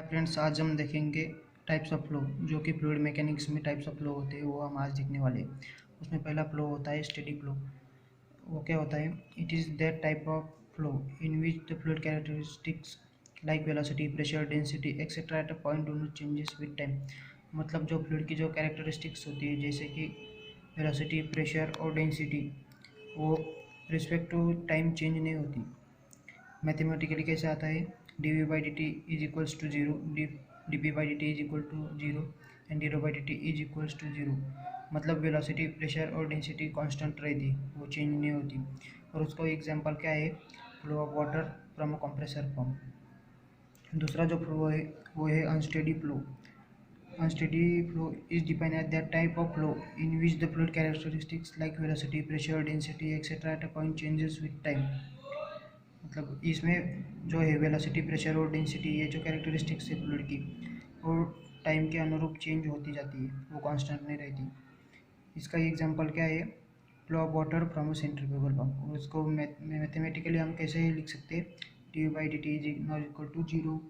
Hi friends, आज हम देखेंगे टाइप्स ऑफ फ्लो। जो कि फ्लूइड मैकेनिक्स में टाइप्स ऑफ फ्लो होते हैं वो हम आज देखने वाले हैं। उसमें पहला फ्लो होता है स्टेडी फ्लो। वो क्या होता है? It is that type of flow in which the fluid characteristics like velocity, pressure, density etcetera at a point do not changes with time. मतलब जो फ्लूइड की जो कैरेक्टरिस्टिक्स होती है जैसे कि वेलोसिटी, प्रेशर और डेंसिटी, वो रिस्पेक्ट टू टाइम चेंज नहीं होती। मैथमेटिकली कैसे आता है? D v by d t is equals to zero, d p by d t is equal to zero and d rho by d t is equals to zero. मतलब velocity, pressure और density constant रहती, वो change नहीं होती। और उसका example क्या है? Flow of water from a compressor pump. दूसरा जो फ्लो है वो है unsteady flow. Unsteady flow is defined as that type of flow in which the fluid characteristics like velocity, pressure, density, etc. at a point changes with time। मतलब इसमें जो है velocity, pressure और डेंसिटी, ये जो कैरेक्टरिस्टिक्स है fluid की, और टाइम के अनुरूप चेंज होती जाती है, वो कांस्टेंट नहीं रहती। इसका एग्जांपल क्या है? Flow of water from a centrifugal pump. और इसको मैथमेटिकली हम कैसे लिख सकते हैं? D by d t is not equal to zero,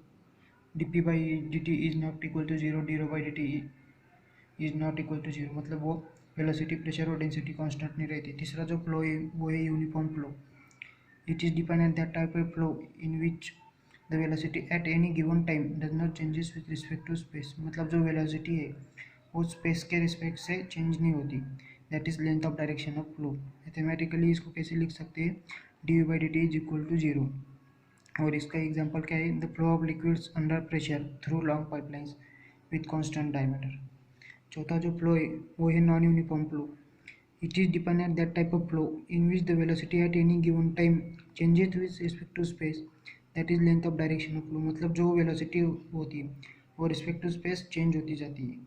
d p by d t is not equal to zero, d rho by d t is not equal to zero. मतलब वो velocity, pressure और density constant नहीं रहती। तीसरा जो flow है वो है uniform flow. It is defined as that type of flow in which the velocity at any given time does not changes with respect to space। मतलब जो वेलोसिटी है वो स्पेस के रिस्पेक्ट से चेंज नहीं होती। That is length of direction of flow. Mathematically इसको कैसे लिख सकते हैं? D u by d t is equal to zero. और इसका एग्जांपल क्या है? The flow of liquids under pressure through long pipelines with constant diameter. चौथा जो फ्लो है वो है non uniform flow. It is dependent on that type of flow in which the velocity at any given time changes with respect to space। That is length of direction of flow। मतलब जो velocity होती है वो respect to space change होती जाती है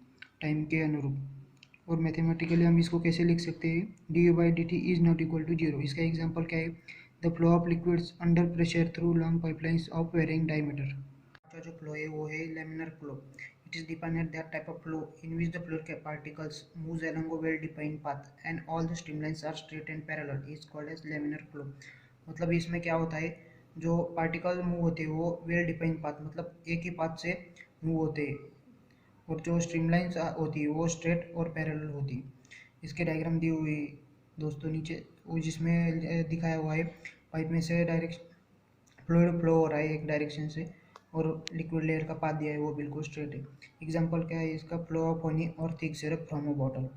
time के अनुरूप। और मैथमेटिकली हम इसको कैसे लिख सकते हैं? D u by d t is not equal to zero. इसका एग्जांपल क्या है? The flow of liquids under pressure through long pipelines of varying diameter. जो फ्लो है वो है laminar flow. It is defined as that type of flow in which the fluid particles moves along a well-defined path and all the streamlines are straight and parallel is called as laminar flow। मतलब इसमें क्या होता है? जो particle move होते हैं वो well defined path, मतलब एक ही पाथ से मूव होते हैं, और जो स्ट्रीमलाइंस होती है वो स्ट्रेट और पैरेलल होती है। इसके डायग्राम दी हुई दोस्तों नीचे, वो जिसमें दिखाया हुआ है पाइप में से डायरेक्ट फ्लूइड फ्लो हो रहा है एक डायरेक्शन से, और लिक्विड लेयर का पाथ दिया है वो बिल्कुल स्ट्रेट है। एग्जांपल क्या है इसका? फ्लो ऑफ हनी और thick syrup from a bottle.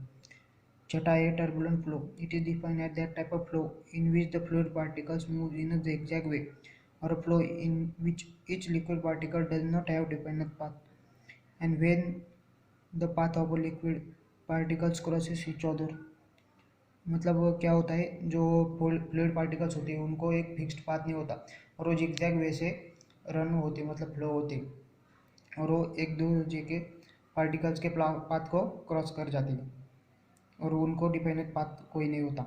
छठा है turbulent flow. It is defined at that type of flow in which the fluid particles move in a zigzag वे, और a flow in which each liquid particle does not have definite path and when the path of a liquid particles crosses each other। मतलब वो क्या होता है? जो fluid particles होते हैं उनको एक फिक्स्ड पाथ नहीं होता, और वो जिगजैग वे से रन होते, मतलब फ्लो होते, और वो एक दूसरे के पार्टिकल्स के पाथ को क्रॉस कर जाते हैं, और उनको डिपेंडेंट पाथ कोई नहीं होता।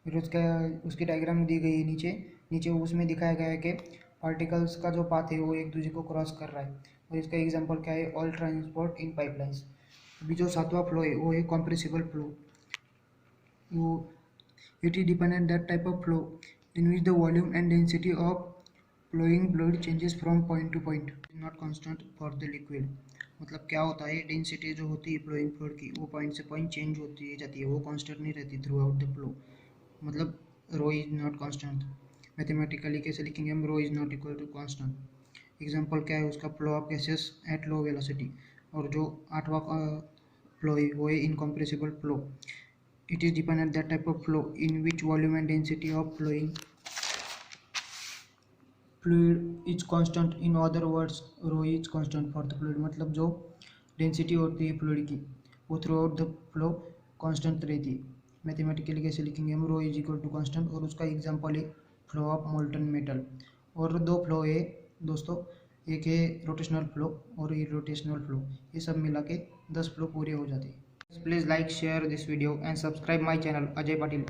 फिर उसकी डायग्राम दी गई है नीचे। नीचे उसमें दिखाया गया है कि पार्टिकल्स का जो पाथ है वो एक दूसरे को क्रॉस कर रहा है, और इसका एग्जांपल क्या है? ऑयल ट्रांसपोर्ट इन पाइपलाइंस। अभी जो सातवां फ्लो है वो है कॉम्प्रेसिबल फ्लो। वो it is dependent that type of flow in which the volume and density of flowing fluid changes from point to point, not constant for the liquid। मतलब क्या होता है? डेंसिटी जो होती है फ्लोइंग फ्लूइड की वो पॉइंट से पॉइंट चेंज होती जाती है, वो कांस्टेंट नहीं रहती थ्रू आउट द फ्लो। मतलब rho is not constant. Mathematically कैसे लिखेंगे हम? Rho is not equal to constant. Example क्या है उसका? Flow of gases at low velocity. और जो आठवां फ्लो है वो है incompressible flow. It is dependent that type of flow in which volume and density of flowing fluid is constant। In other words, rho is constant for the fluid। मतलब जो density होती है फ्लूइड की वो through out the flow constant रहती है। Mathematically कैसे लिखेंगे हम? Rho is equal to constant, और उसका एग्जांपल है फ्लो ऑफ मोल्टन मेटल। और दो फ्लो है दोस्तों, एक है रोटेशनल फ्लो और इरोटेशनल फ्लो। ये सब मिला के 10 फ्लो पूरे हो जाते हैं। Please like, share this video and subscribe my channel Ajay Patil।